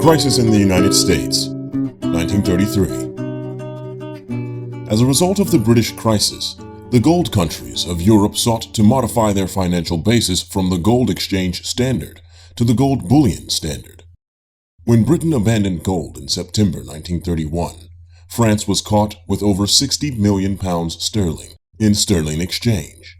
Crisis in the United States, 1933. As a result of the British crisis, the gold countries of Europe sought to modify their financial basis from the gold exchange standard to the gold bullion standard. When Britain abandoned gold in September 1931, France was caught with over £60 million sterling in sterling exchange.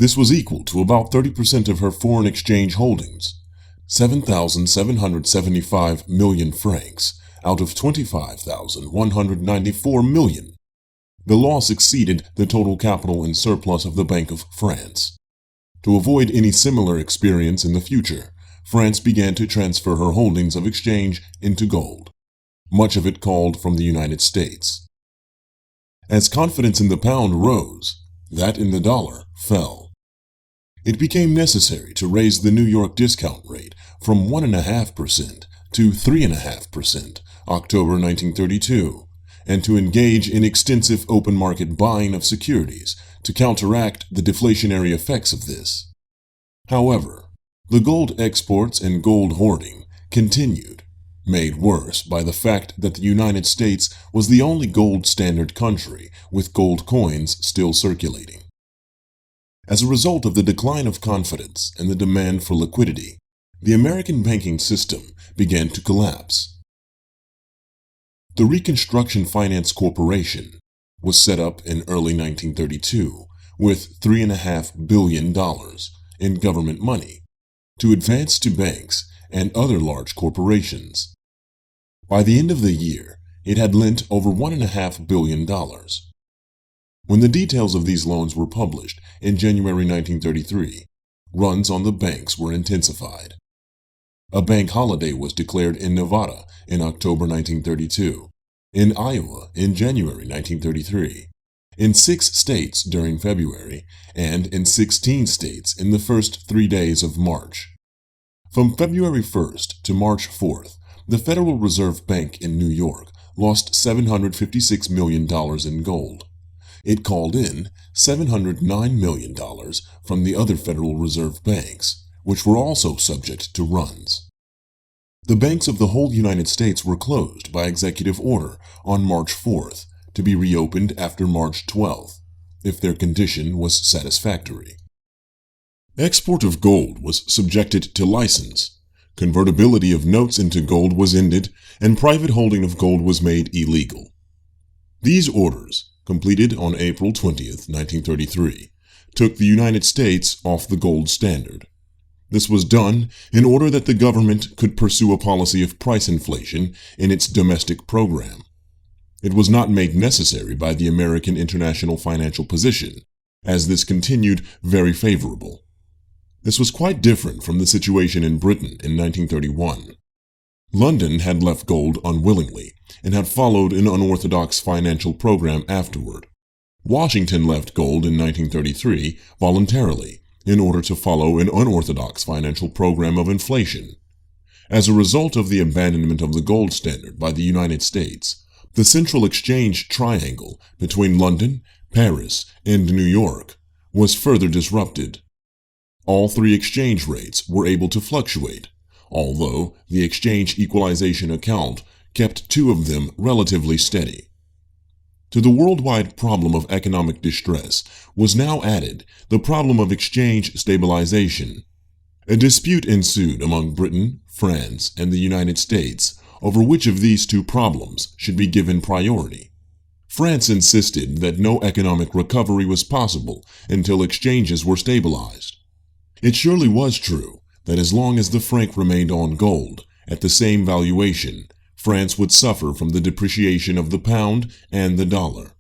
This was equal to about 30% of her foreign exchange holdings, 7,775 million francs out of 25,194 million. The loss exceeded the total capital and surplus of the Bank of France. To avoid any similar experience in the future, France began to transfer her holdings of exchange into gold, much of it called from the United States. As confidence in the pound rose, that in the dollar fell. It became necessary to raise the New York discount rate from 1.5% to 3.5% October 1932, and to engage in extensive open market buying of securities to counteract the deflationary effects of this. However, the gold exports and gold hoarding continued, made worse by the fact that the United States was the only gold standard country with gold coins still circulating. As a result of the decline of confidence and the demand for liquidity, the American banking system began to collapse. The Reconstruction Finance Corporation was set up in early 1932 with $3.5 billion in government money to advance to banks and other large corporations. By the end of the year, it had lent over $1.5 billion. When the details of these loans were published in January 1933, runs on the banks were intensified. A bank holiday was declared in Nevada in October 1932, in Iowa in January 1933, in 6 states during February, and in 16 states in the first 3 days of March. From February 1st to March 4th, the Federal Reserve Bank in New York lost $756 million in gold. It called in $709 million from the other Federal Reserve banks, which were also subject to runs. The banks of the whole United States were closed by executive order on March 4th to be reopened after March 12th, if their condition was satisfactory. Export of gold was subjected to license, convertibility of notes into gold was ended, and private holding of gold was made illegal. These orders, completed on April 20th, 1933, took the United States off the gold standard. This was done in order that the government could pursue a policy of price inflation in its domestic program. It was not made necessary by the American international financial position, as this continued very favorable. This was quite different from the situation in Britain in 1931. London had left gold unwillingly and had followed an unorthodox financial program afterward. Washington left gold in 1933 voluntarily in order to follow an unorthodox financial program of inflation. As a result of the abandonment of the gold standard by the United States, the central exchange triangle between London, Paris, and New York was further disrupted. All 3 exchange rates were able to fluctuate, although the exchange equalization account kept 2 of them relatively steady. To the worldwide problem of economic distress was now added the problem of exchange stabilization. A dispute ensued among Britain, France, and the United States over which of these 2 problems should be given priority. France insisted that no economic recovery was possible until exchanges were stabilized. It surely was true that as long as the franc remained on gold at the same valuation, France would suffer from the depreciation of the pound and the dollar.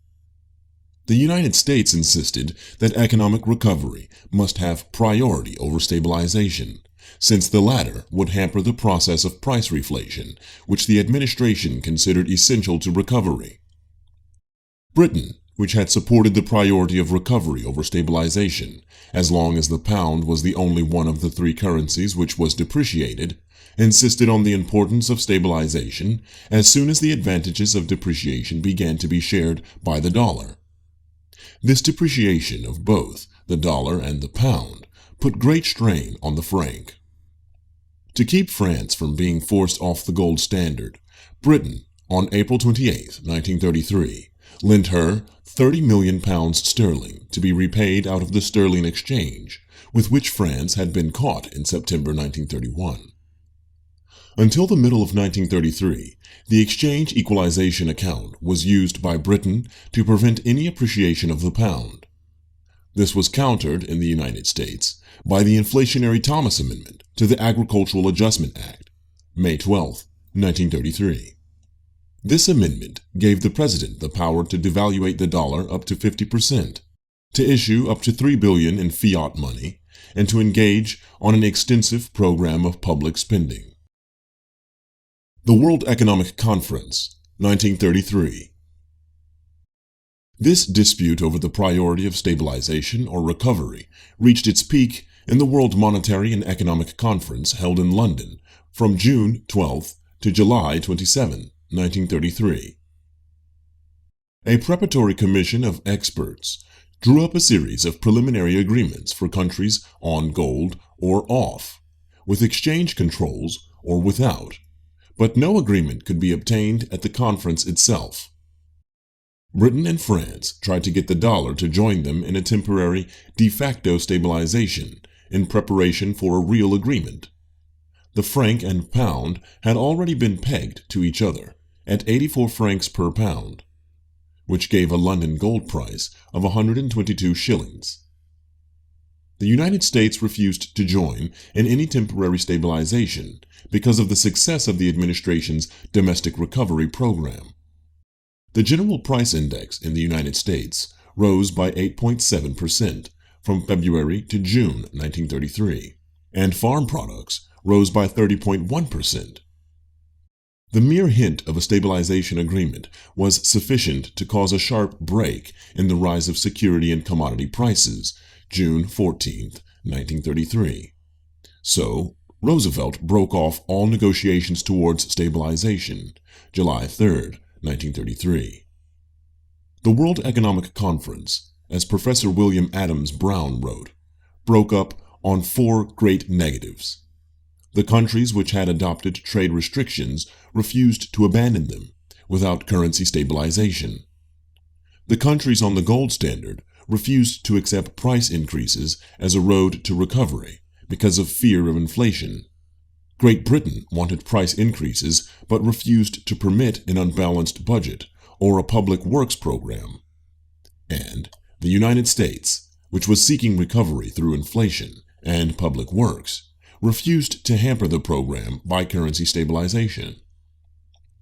The United States insisted that economic recovery must have priority over stabilization, since the latter would hamper the process of price reflation, which the administration considered essential to recovery. Britain, which had supported the priority of recovery over stabilization, as long as the pound was the only one of the 3 currencies which was depreciated, insisted on the importance of stabilization as soon as the advantages of depreciation began to be shared by the dollar. This depreciation of both the dollar and the pound put great strain on the franc. To keep France from being forced off the gold standard, Britain, on April 28, 1933, lent her £30 million to be repaid out of the sterling exchange, with which France had been caught in September 1931. Until the middle of 1933, the exchange equalization account was used by Britain to prevent any appreciation of the pound. This was countered in the United States by the inflationary Thomas Amendment to the Agricultural Adjustment Act, May 12, 1933. This amendment gave the president the power to devaluate the dollar up to 50%, to issue up to $3 billion in fiat money, and to engage on an extensive program of public spending. The World Economic Conference, 1933. This dispute over the priority of stabilization or recovery reached its peak in the World Monetary and Economic Conference held in London from June 12 to July 27, 1933. A preparatory commission of experts drew up a series of preliminary agreements for countries on gold or off, with exchange controls or without, but no agreement could be obtained at the conference itself. Britain and France tried to get the dollar to join them in a temporary de facto stabilization in preparation for a real agreement. The franc and pound had already been pegged to each other at 84 francs per pound, which gave a London gold price of 122 shillings. The United States refused to join in any temporary stabilization because of the success of the administration's domestic recovery program. The General Price Index in the United States rose by 8.7% from February to June 1933, and farm products rose by 30.1%. The mere hint of a stabilization agreement was sufficient to cause a sharp break in the rise of security and commodity prices, June 14, 1933. So, Roosevelt broke off all negotiations towards stabilization, July 3, 1933. The World Economic Conference, as Professor William Adams Brown wrote, broke up on 4 great negatives. The countries which had adopted trade restrictions refused to abandon them without currency stabilization. The countries on the gold standard refused to accept price increases as a road to recovery because of fear of inflation. Great Britain wanted price increases but refused to permit an unbalanced budget or a public works program. And the United States, which was seeking recovery through inflation and public works, refused to hamper the program by currency stabilization.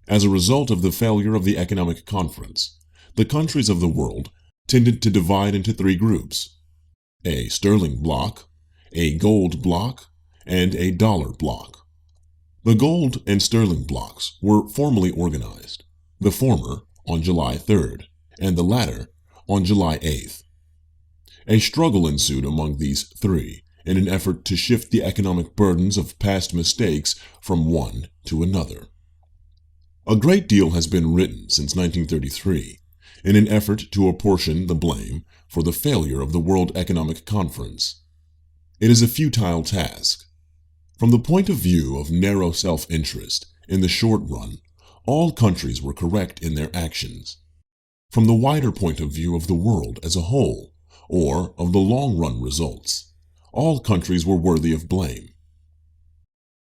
As a result of the failure of the economic conference, the countries of the world tended to divide into 3 groups: a sterling bloc, a gold bloc, and a dollar bloc. The gold and sterling blocs were formally organized, the former on July 3rd and the latter on July 8th. A struggle ensued among these 3 in an effort to shift the economic burdens of past mistakes from one to another. A great deal has been written since 1933 in an effort to apportion the blame for the failure of the World Economic Conference. It is a futile task. From the point of view of narrow self-interest, in the short run, all countries were correct in their actions. From the wider point of view of the world as a whole, or of the long-run results, all countries were worthy of blame.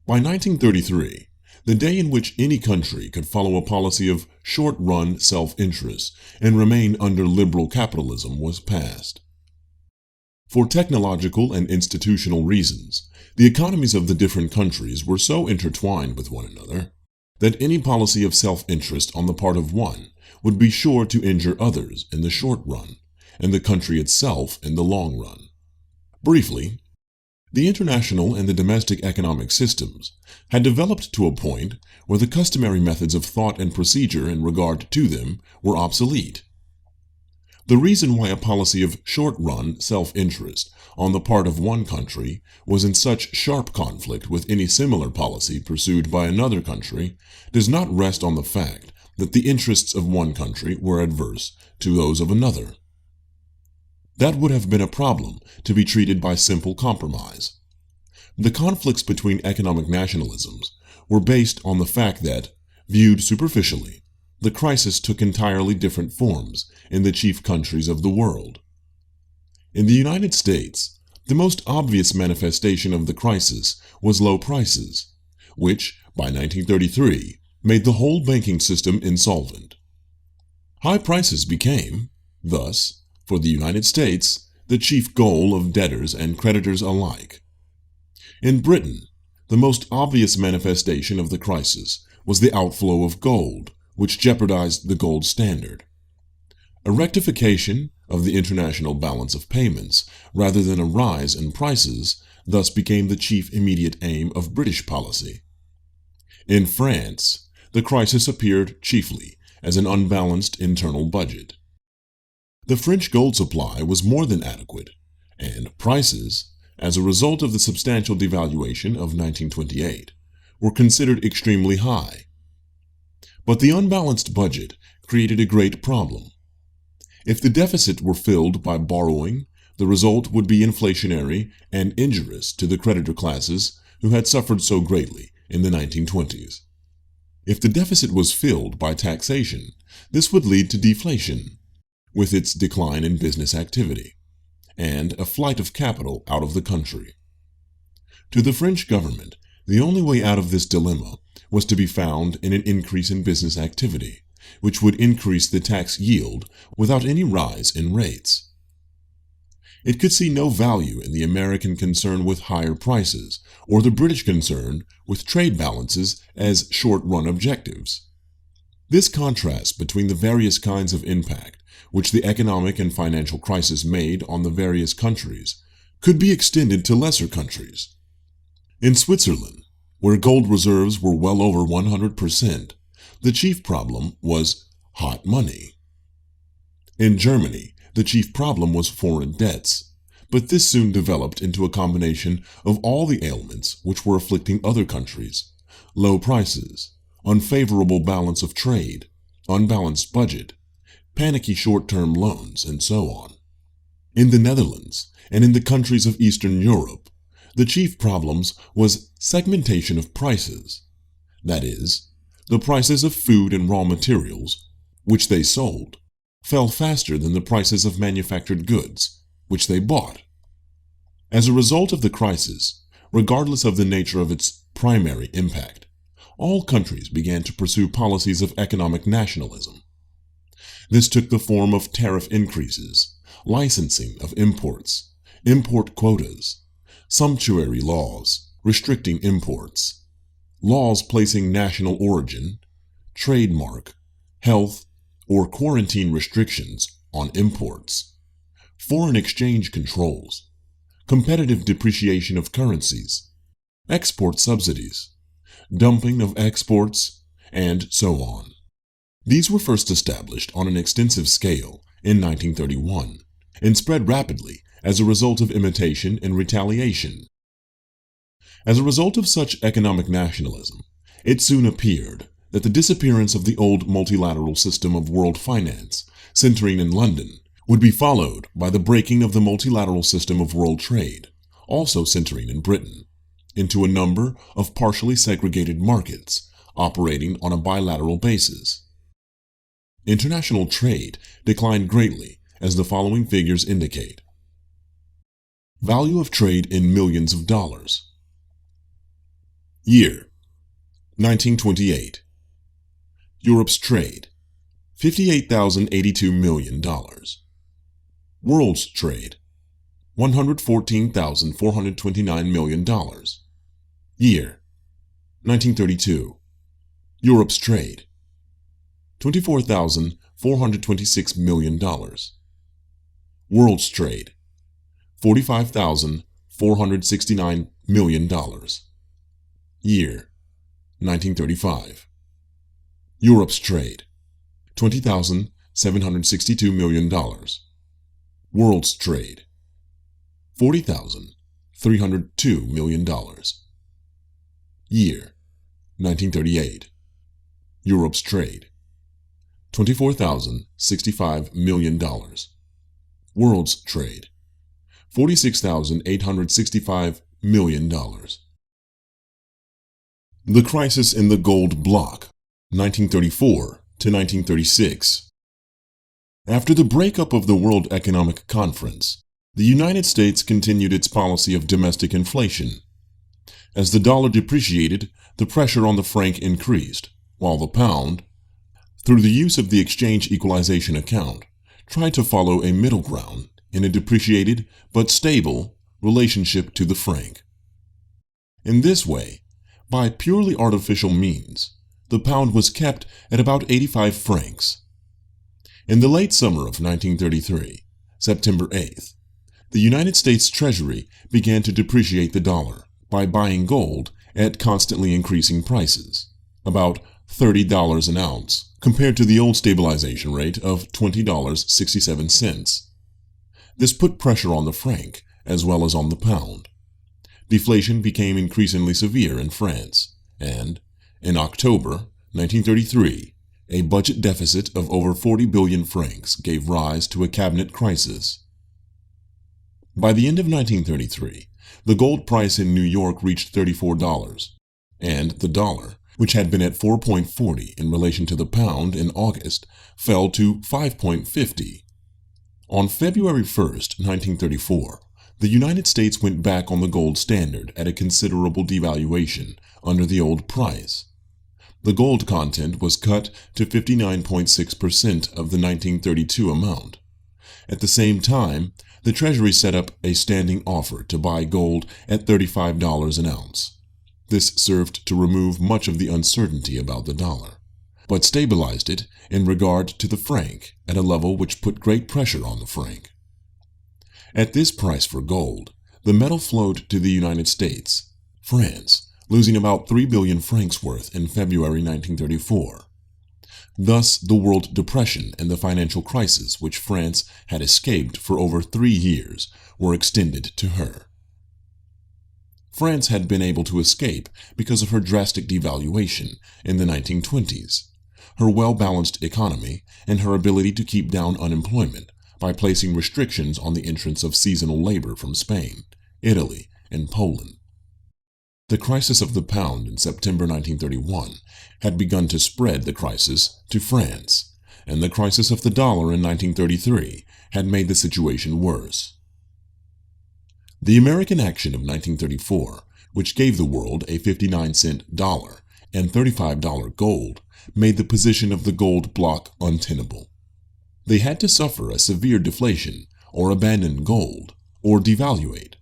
By 1933, the day in which any country could follow a policy of short-run self-interest and remain under liberal capitalism was past. For technological and institutional reasons, the economies of the different countries were so intertwined with one another that any policy of self-interest on the part of one would be sure to injure others in the short run, and the country itself in the long run. Briefly, the international and the domestic economic systems had developed to a point where the customary methods of thought and procedure in regard to them were obsolete. The reason why a policy of short-run self-interest on the part of one country was in such sharp conflict with any similar policy pursued by another country does not rest on the fact that the interests of one country were adverse to those of another. That would have been a problem to be treated by simple compromise. The conflicts between economic nationalisms were based on the fact that, viewed superficially, the crisis took entirely different forms in the chief countries of the world. In the United States, the most obvious manifestation of the crisis was low prices, which, by 1933, made the whole banking system insolvent. High prices became, thus, for the United States, the chief goal of debtors and creditors alike. In Britain, the most obvious manifestation of the crisis was the outflow of gold, which jeopardized the gold standard. A rectification of the international balance of payments, rather than a rise in prices, thus became the chief immediate aim of British policy. In France, the crisis appeared chiefly as an unbalanced internal budget. The French gold supply was more than adequate, and prices, as a result of the substantial devaluation of 1928, were considered extremely high. But the unbalanced budget created a great problem. If the deficit were filled by borrowing, the result would be inflationary and injurious to the creditor classes who had suffered so greatly in the 1920s. If the deficit was filled by taxation, this would lead to deflation, with its decline in business activity, and a flight of capital out of the country. To the French government, the only way out of this dilemma was to be found in an increase in business activity, which would increase the tax yield without any rise in rates. It could see no value in the American concern with higher prices, or the British concern with trade balances as short-run objectives. This contrast between the various kinds of impact which the economic and financial crisis made on the various countries could be extended to lesser countries. In Switzerland, where gold reserves were well over 100%, the chief problem was hot money. In Germany, the chief problem was foreign debts, but this soon developed into a combination of all the ailments which were afflicting other countries: low prices, unfavorable balance of trade, unbalanced budget, panicky short-term loans, and so on. In the Netherlands and in the countries of Eastern Europe, the chief problems was segmentation of prices, that is, the prices of food and raw materials, which they sold, fell faster than the prices of manufactured goods, which they bought. As a result of the crisis, regardless of the nature of its primary impact, all countries began to pursue policies of economic nationalism. This took the form of tariff increases, licensing of imports, import quotas, sumptuary laws restricting imports, laws placing national origin, trademark, health, or quarantine restrictions on imports, foreign exchange controls, competitive depreciation of currencies, export subsidies, dumping of exports, and so on. These were first established on an extensive scale in 1931 and spread rapidly as a result of imitation and retaliation. As a result of such economic nationalism, it soon appeared that the disappearance of the old multilateral system of world finance, centering in London, would be followed by the breaking of the multilateral system of world trade, also centering in Britain, into a number of partially segregated markets operating on a bilateral basis. International trade declined greatly, as the following figures indicate. Value of trade in millions of dollars. Year: 1928. Europe's trade: $58,082 million. World's trade: $114,429 million. Year: 1932. Europe's trade: $24,426 million. World's trade: $45,469 million. Year: 1935. Europe's trade: $20,762 million. World's trade: $40,302 million. Year: 1938. Europe's trade: $24,065 million. World's trade: $46,865 million. The crisis in the gold block, 1934 to 1936. After the breakup of the World Economic Conference, the United States continued its policy of domestic inflation. As the dollar depreciated, the pressure on the franc increased, while the pound, through the use of the exchange equalization account, tried to follow a middle ground in a depreciated but stable relationship to the franc. In this way, by purely artificial means, the pound was kept at about 85 francs. In the late summer of 1933, September 8th, the United States Treasury began to depreciate the dollar by buying gold at constantly increasing prices, about $30 an ounce, compared to the old stabilization rate of $20.67. This put pressure on the franc as well as on the pound. Deflation became increasingly severe in France, and, in October 1933, a budget deficit of over 40 billion francs gave rise to a cabinet crisis. By the end of 1933, the gold price in New York reached $34, and the dollar, which had been at 4.40 in relation to the pound in August, fell to 5.50. On February 1st, 1934, the United States went back on the gold standard at a considerable devaluation under the old price. The gold content was cut to 59.6% of the 1932 amount. At the same time, the Treasury set up a standing offer to buy gold at $35 an ounce. This served to remove much of the uncertainty about the dollar, but stabilized it in regard to the franc at a level which put great pressure on the franc. At this price for gold, the metal flowed to the United States, France, losing about 3 billion francs worth in February 1934. Thus, the World Depression and the financial crisis which France had escaped for over 3 years were extended to her. France had been able to escape because of her drastic devaluation in the 1920s, her well-balanced economy, and her ability to keep down unemployment by placing restrictions on the entrance of seasonal labor from Spain, Italy, and Poland. The crisis of the pound in September 1931 had begun to spread the crisis to France, and the crisis of the dollar in 1933 had made the situation worse. The American action of 1934, which gave the world a 59-cent dollar and $35 gold, made the position of the gold bloc untenable. They had to suffer a severe deflation, or abandon gold, or devaluate.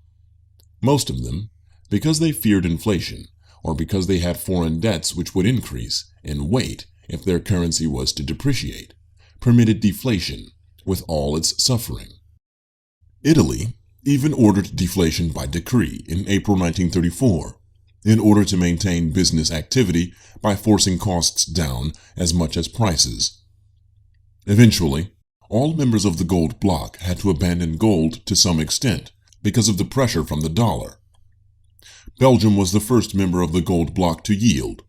Most of them, because they feared inflation, or because they had foreign debts which would increase in weight if their currency was to depreciate, permitted deflation with all its suffering. Italy even ordered deflation by decree in April 1934, in order to maintain business activity by forcing costs down as much as prices. Eventually, all members of the gold bloc had to abandon gold to some extent because of the pressure from the dollar. Belgium was the first member of the gold bloc to yield,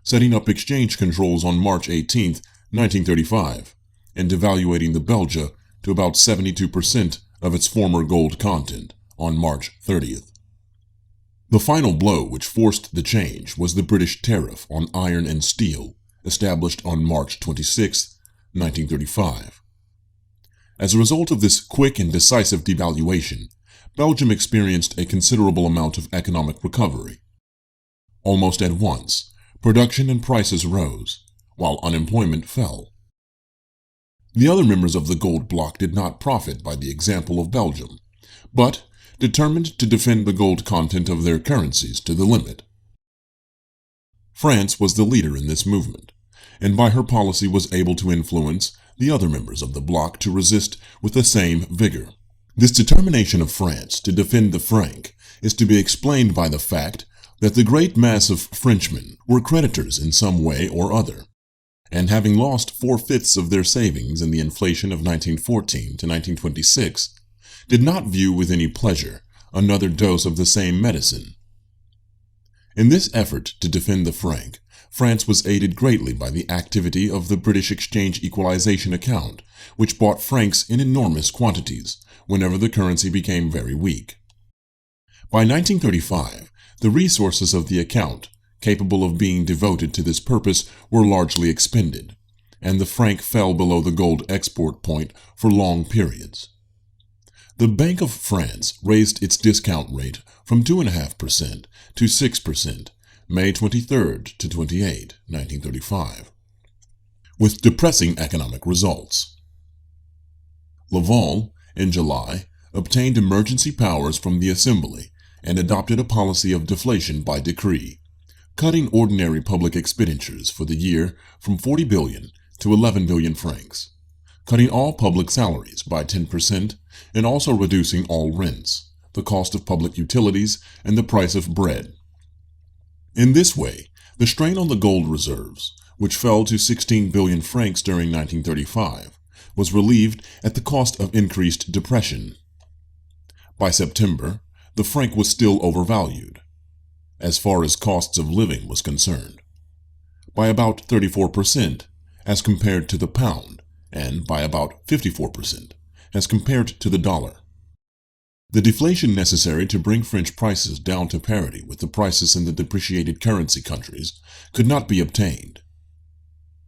setting up exchange controls on March 18, 1935, and devaluating the Belgia to about 72% of its former gold content on March 30th. The final blow which forced the change was the British tariff on iron and steel, established on March 26, 1935. As a result of this quick and decisive devaluation, Belgium experienced a considerable amount of economic recovery. Almost at once, production and prices rose, while unemployment fell. The other members of the gold bloc did not profit by the example of Belgium, but determined to defend the gold content of their currencies to the limit. France was the leader in this movement, and by her policy was able to influence the other members of the bloc to resist with the same vigor. This determination of France to defend the franc is to be explained by the fact that the great mass of Frenchmen were creditors in some way or other, and having lost 4/5 of their savings in the inflation of 1914 to 1926, did not view with any pleasure another dose of the same medicine. In this effort to defend the franc, France was aided greatly by the activity of the British exchange equalization account, which bought francs in enormous quantities whenever the currency became very weak. By 1935, the resources of the account, capable of being devoted to this purpose, were largely expended, and the franc fell below the gold export point for long periods. The Bank of France raised its discount rate from 2.5% to 6%, May 23 to 28, 1935, with depressing economic results. Laval, in July, obtained emergency powers from the Assembly and adopted a policy of deflation by decree, cutting ordinary public expenditures for the year from 40 billion to 11 billion francs, cutting all public salaries by 10%, and also reducing all rents, the cost of public utilities, and the price of bread. In this way, the strain on the gold reserves, which fell to 16 billion francs during 1935, was relieved at the cost of increased depression. By September, the franc was still overvalued, as far as costs of living was concerned, by about 34% as compared to the pound, and by about 54% as compared to the dollar. The deflation necessary to bring French prices down to parity with the prices in the depreciated currency countries could not be obtained.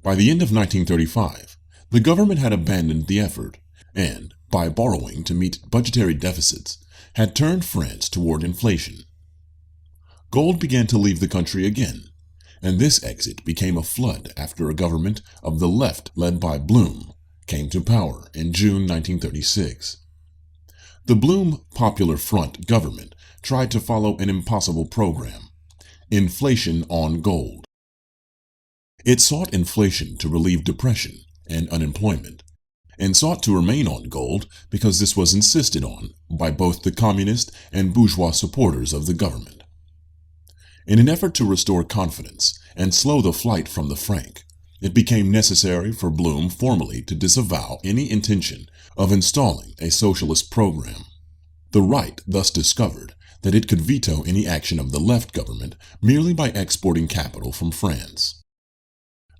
By the end of 1935, the government had abandoned the effort and, by borrowing to meet budgetary deficits, had turned France toward inflation. Gold began to leave the country again, and this exit became a flood after a government of the left led by Blum came to power in June 1936. The Blum Popular Front government tried to follow an impossible program: inflation on gold. It sought inflation to relieve depression and unemployment, and sought to remain on gold because this was insisted on by both the communist and bourgeois supporters of the government. In an effort to restore confidence and slow the flight from the franc, it became necessary for Blum formally to disavow any intention of installing a socialist program. The right thus discovered that it could veto any action of the left government merely by exporting capital from France.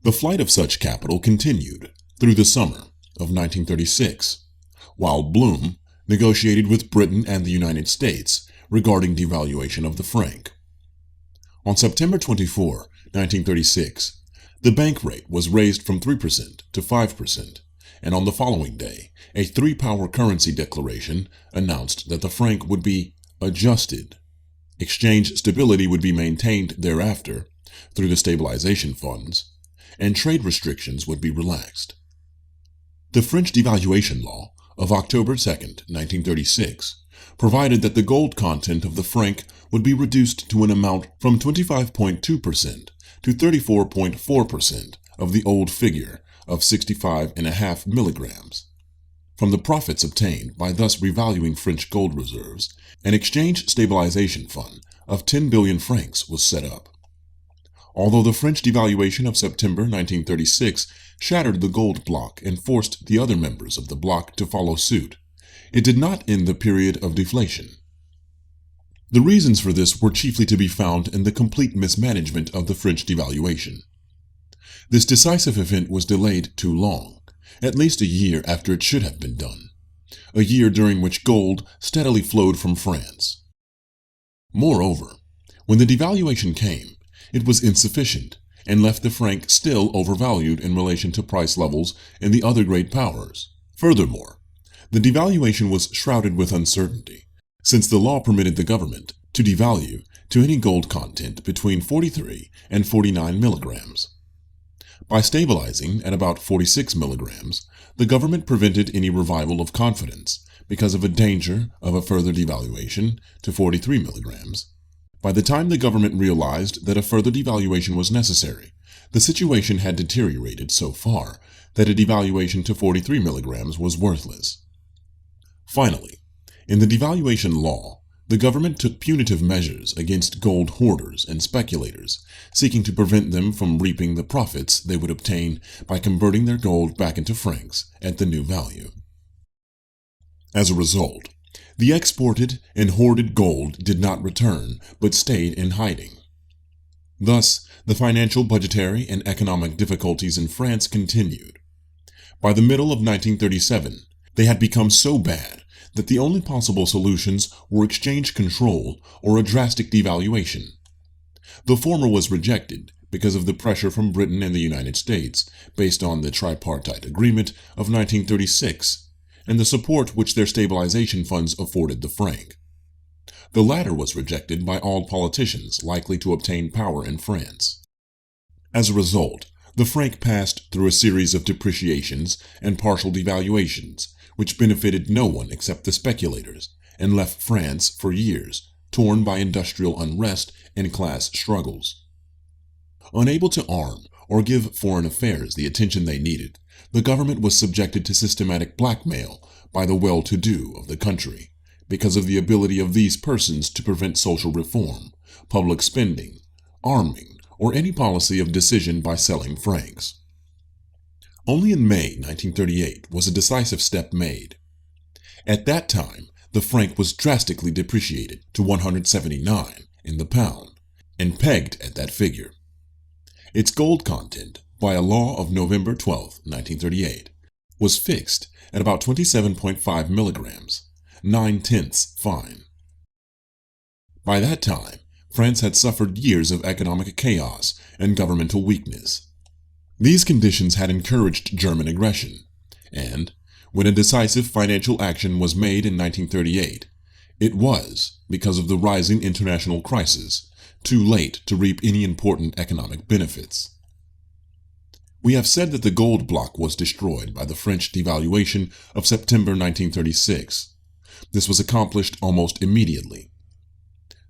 The flight of such capital continued through the summer of 1936, while Blum negotiated with Britain and the United States regarding devaluation of the franc. On September 24, 1936, the bank rate was raised from 3% to 5%, and on the following day, a three-power currency declaration announced that the franc would be adjusted. Exchange stability would be maintained thereafter through the stabilization funds, and trade restrictions would be relaxed. The French devaluation law of October 2, 1936, provided that the gold content of the franc would be reduced to an amount from 25.2% to 34.4% of the old figure of 65.5 milligrams. From the profits obtained by thus revaluing French gold reserves, an exchange stabilization fund of 10 billion francs was set up. Although the French devaluation of September 1936 shattered the gold bloc and forced the other members of the bloc to follow suit, it did not end the period of deflation. The reasons for this were chiefly to be found in the complete mismanagement of the French devaluation. This decisive event was delayed too long, at least a year after it should have been done, a year during which gold steadily flowed from France. Moreover, when the devaluation came, it was insufficient and left the franc still overvalued in relation to price levels in the other great powers. Furthermore, the devaluation was shrouded with uncertainty, since the law permitted the government to devalue to any gold content between 43 and 49 milligrams. By stabilizing at about 46 milligrams, the government prevented any revival of confidence because of a danger of a further devaluation to 43 milligrams. By the time the government realized that a further devaluation was necessary, the situation had deteriorated so far that a devaluation to 43 milligrams was worthless. Finally, in the devaluation law, the government took punitive measures against gold hoarders and speculators, seeking to prevent them from reaping the profits they would obtain by converting their gold back into francs at the new value. As a result, the exported and hoarded gold did not return, but stayed in hiding. Thus, the financial, budgetary, and economic difficulties in France continued. By the middle of 1937, they had become so bad that the only possible solutions were exchange control or a drastic devaluation. The former was rejected because of the pressure from Britain and the United States based on the Tripartite Agreement of 1936 and the support which their stabilization funds afforded the franc. The latter was rejected by all politicians likely to obtain power in France. As a result, the franc passed through a series of depreciations and partial devaluations, which benefited no one except the speculators, and left France for years torn by industrial unrest and class struggles. Unable to arm or give foreign affairs the attention they needed, the government was subjected to systematic blackmail by the well-to-do of the country because of the ability of these persons to prevent social reform, public spending, arming, or any policy of decision by selling francs. Only in May 1938 was a decisive step made. At that time, the franc was drastically depreciated to 179 in the pound and pegged at that figure. Its gold content, by a law of November 12, 1938, was fixed at about 27.5 milligrams, 9/10 fine. By that time, France had suffered years of economic chaos and governmental weakness. These conditions had encouraged German aggression, and when a decisive financial action was made in 1938, it was, because of the rising international crisis, too late to reap any important economic benefits. We have said that the gold bloc was destroyed by the French devaluation of September 1936. This was accomplished almost immediately.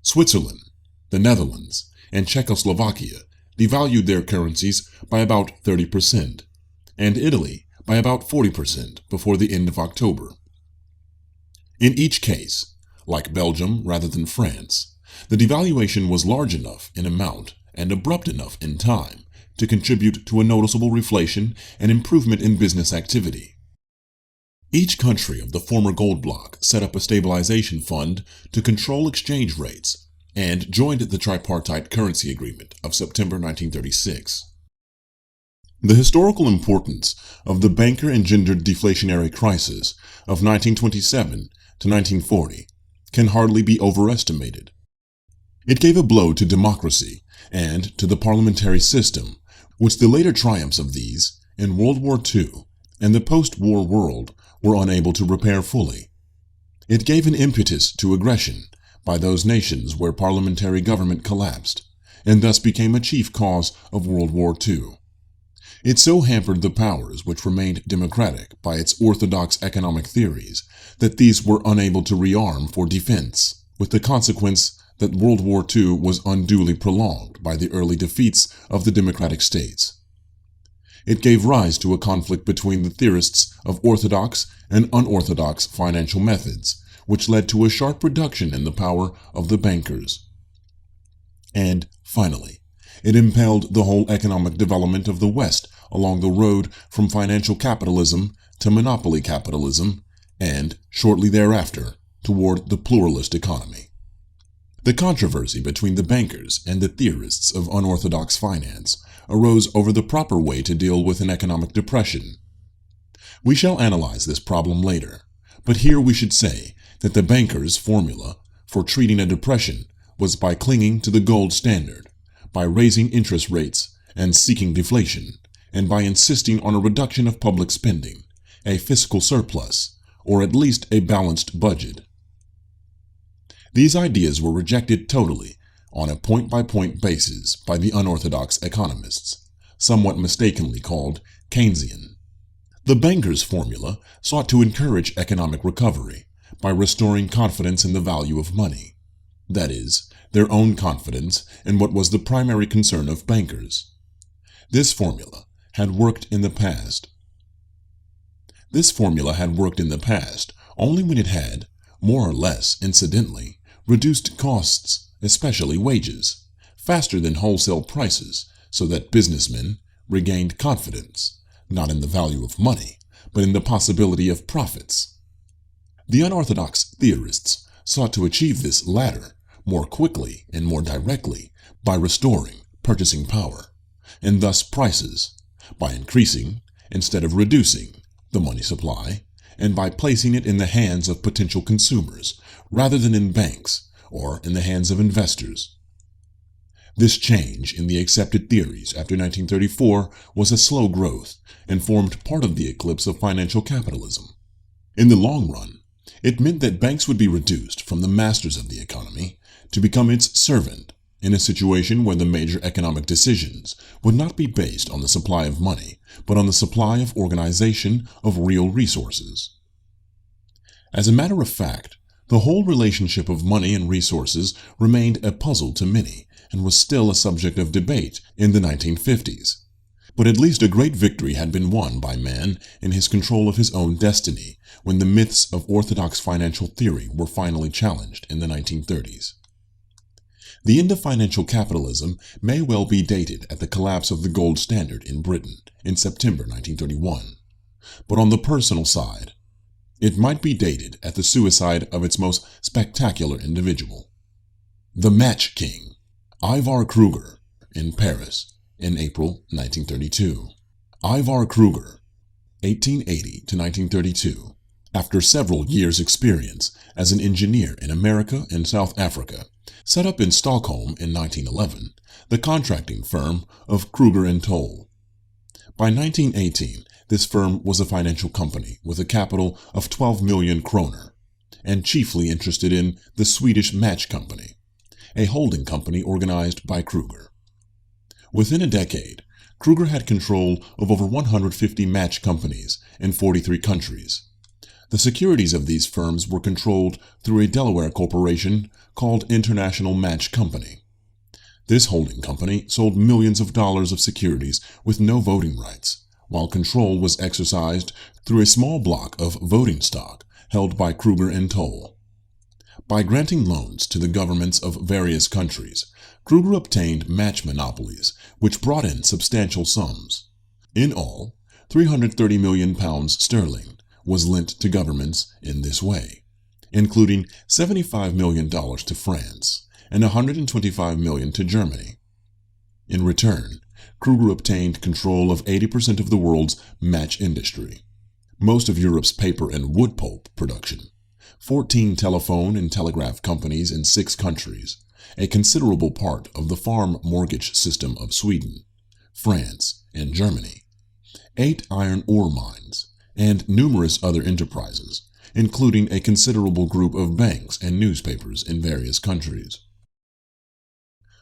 Switzerland, the Netherlands, and Czechoslovakia devalued their currencies by about 30%, and Italy by about 40% before the end of October. In each case, like Belgium rather than France, the devaluation was large enough in amount and abrupt enough in time to contribute to a noticeable reflation and improvement in business activity. Each country of the former gold bloc set up a stabilization fund to control exchange rates and joined the Tripartite Currency Agreement of September 1936. The historical importance of the banker-engendered deflationary crisis of 1927 to 1940 can hardly be overestimated. It gave a blow to democracy and to the parliamentary system, which the later triumphs of these in World War II and the post-war world were unable to repair fully. It gave an impetus to aggression by those nations where parliamentary government collapsed, and thus became a chief cause of World War II. It so hampered the powers which remained democratic by its orthodox economic theories that these were unable to rearm for defense, with the consequence that World War II was unduly prolonged by the early defeats of the democratic states. It gave rise to a conflict between the theorists of orthodox and unorthodox financial methods, which led to a sharp reduction in the power of the bankers. And, finally, it impelled the whole economic development of the West along the road from financial capitalism to monopoly capitalism, and, shortly thereafter, toward the pluralist economy. The controversy between the bankers and the theorists of unorthodox finance arose over the proper way to deal with an economic depression. We shall analyze this problem later, but here we should say that the bankers' formula for treating a depression was by clinging to the gold standard, by raising interest rates and seeking deflation, and by insisting on a reduction of public spending, a fiscal surplus, or at least a balanced budget. These ideas were rejected totally on a point-by-point basis by the unorthodox economists, somewhat mistakenly called Keynesian. The bankers' formula sought to encourage economic recovery by restoring confidence in the value of money, that is, their own confidence in what was the primary concern of bankers. This formula had worked in the past. Only when it had, more or less incidentally, reduced costs, especially wages, faster than wholesale prices, so that businessmen regained confidence, not in the value of money, but in the possibility of profits. The unorthodox theorists sought to achieve this latter more quickly and more directly by restoring purchasing power, and thus prices, by increasing, instead of reducing, the money supply, and by placing it in the hands of potential consumers rather than in banks or in the hands of investors. This change in the accepted theories after 1934 was a slow growth and formed part of the eclipse of financial capitalism. In the long run, it meant that banks would be reduced from the masters of the economy to become its servant in a situation where the major economic decisions would not be based on the supply of money, but on the supply of organization of real resources. As a matter of fact, the whole relationship of money and resources remained a puzzle to many and was still a subject of debate in the 1950s. But at least a great victory had been won by man in his control of his own destiny when the myths of orthodox financial theory were finally challenged in the 1930s. The end of financial capitalism may well be dated at the collapse of the gold standard in Britain in September 1931. But on the personal side, it might be dated at the suicide of its most spectacular individual, the Match King, Ivar Kruger, in Paris in April 1932. Ivar Kruger, 1880 to 1932, after several years' experience as an engineer in America and South Africa, set up in Stockholm in 1911 the contracting firm of Kruger & Toll. By 1918, this firm was a financial company with a capital of 12 million kroner, and chiefly interested in the Swedish Match Company, a holding company organized by Kruger. Within a decade, Kruger had control of over 150 match companies in 43 countries. The securities of these firms were controlled through a Delaware corporation called International Match Company. This holding company sold millions of dollars of securities with no voting rights, while control was exercised through a small block of voting stock held by Kruger & Toll. By granting loans to the governments of various countries, Kruger obtained match monopolies, which brought in substantial sums. In all, £330 million was lent to governments in this way, including $75 million to France and $125 million to Germany. In return, Kruger obtained control of 80% of the world's match industry, most of Europe's paper and wood pulp production, 14 telephone and telegraph companies in 6 countries, a considerable part of the farm mortgage system of Sweden, France, and Germany, 8 iron ore mines, and numerous other enterprises, including a considerable group of banks and newspapers in various countries.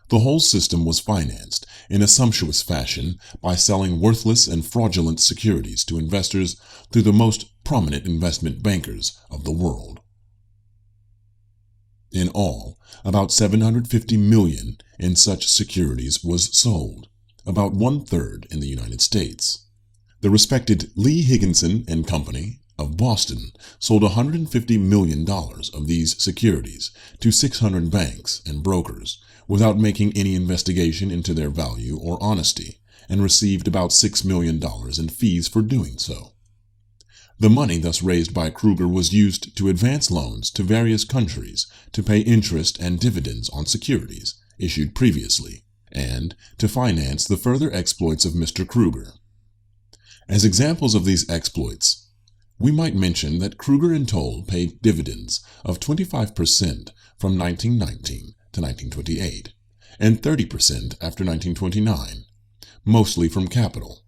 The whole system was financed in a sumptuous fashion by selling worthless and fraudulent securities to investors through the most prominent investment bankers of the world. In all, about $750 million in such securities was sold, about 1/3 in the United States. The respected Lee Higginson and Company of Boston sold $150 million of these securities to 600 banks and brokers without making any investigation into their value or honesty, and received about $6 million in fees for doing so. The money thus raised by Kruger was used to advance loans to various countries to pay interest and dividends on securities issued previously, and to finance the further exploits of Mr. Kruger. As examples of these exploits, we might mention that Kruger & Toll paid dividends of 25% from 1919 to 1928, and 30% after 1929, mostly from capital.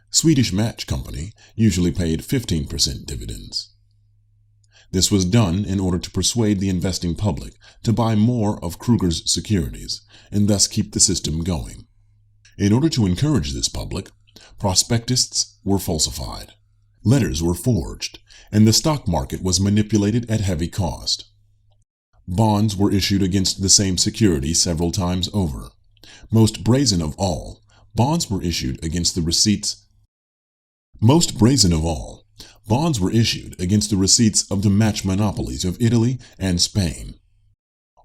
Swedish Match Company usually paid 15% dividends. This was done in order to persuade the investing public to buy more of Kruger's securities and thus keep the system going. In order to encourage this public, prospectuses were falsified, letters were forged, and the stock market was manipulated at heavy cost. Bonds were issued against the same security several times over. Most brazen of all, bonds were issued against the receipts of the match monopolies of Italy and Spain.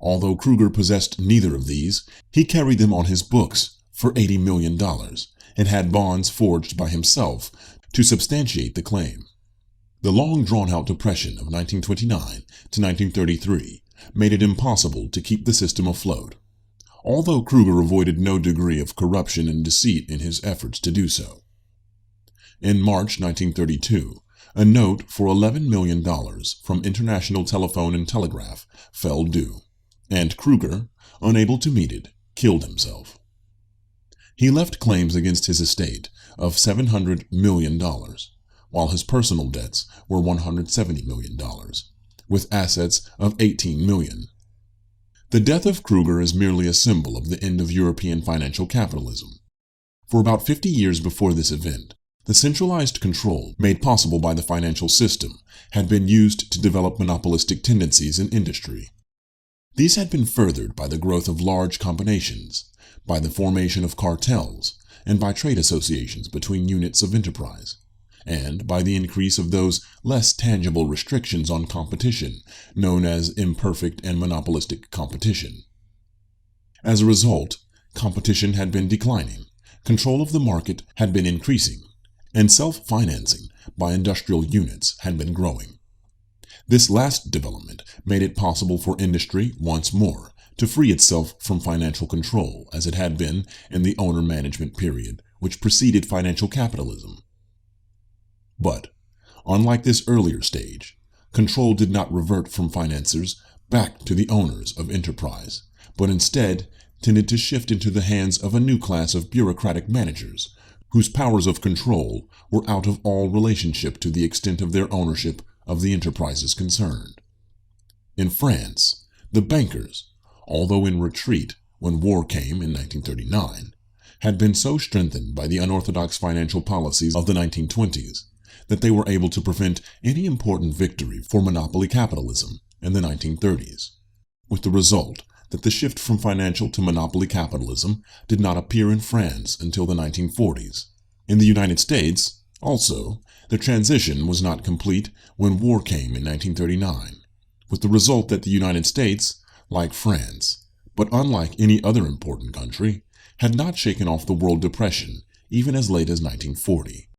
Although Kruger possessed neither of these, he carried them on his books for $80 million and had bonds forged by himself to substantiate the claim. The long drawn-out depression of 1929 to 1933 made it impossible to keep the system afloat, although Kruger avoided no degree of corruption and deceit in his efforts to do so. In March 1932, A note for $11 million from International Telephone and Telegraph fell due, and Kruger, unable to meet it, killed himself. He left claims against his estate of $700 million, while his personal debts were $170 million, with assets of $18 million. The death of Kruger is merely a symbol of the end of European financial capitalism. For about 50 years before this event, the centralized control made possible by the financial system had been used to develop monopolistic tendencies in industry. These had been furthered by the growth of large combinations, by the formation of cartels, and by trade associations between units of enterprise, and by the increase of those less tangible restrictions on competition known as imperfect and monopolistic competition. As a result, competition had been declining, control of the market had been increasing, and self-financing by industrial units had been growing. This last development made it possible for industry, once more, to free itself from financial control as it had been in the owner-management period which preceded financial capitalism. But, unlike this earlier stage, control did not revert from financiers back to the owners of enterprise, but instead tended to shift into the hands of a new class of bureaucratic managers whose powers of control were out of all relationship to the extent of their ownership of the enterprises concerned. In France, the bankers, although in retreat when war came in 1939, had been so strengthened by the unorthodox financial policies of the 1920s that they were able to prevent any important victory for monopoly capitalism in the 1930s, with the result that the shift from financial to monopoly capitalism did not appear in France until the 1940s. In the United States, also, the transition was not complete when war came in 1939, with the result that the United States, like France, but unlike any other important country, had not shaken off the World Depression even as late as 1940.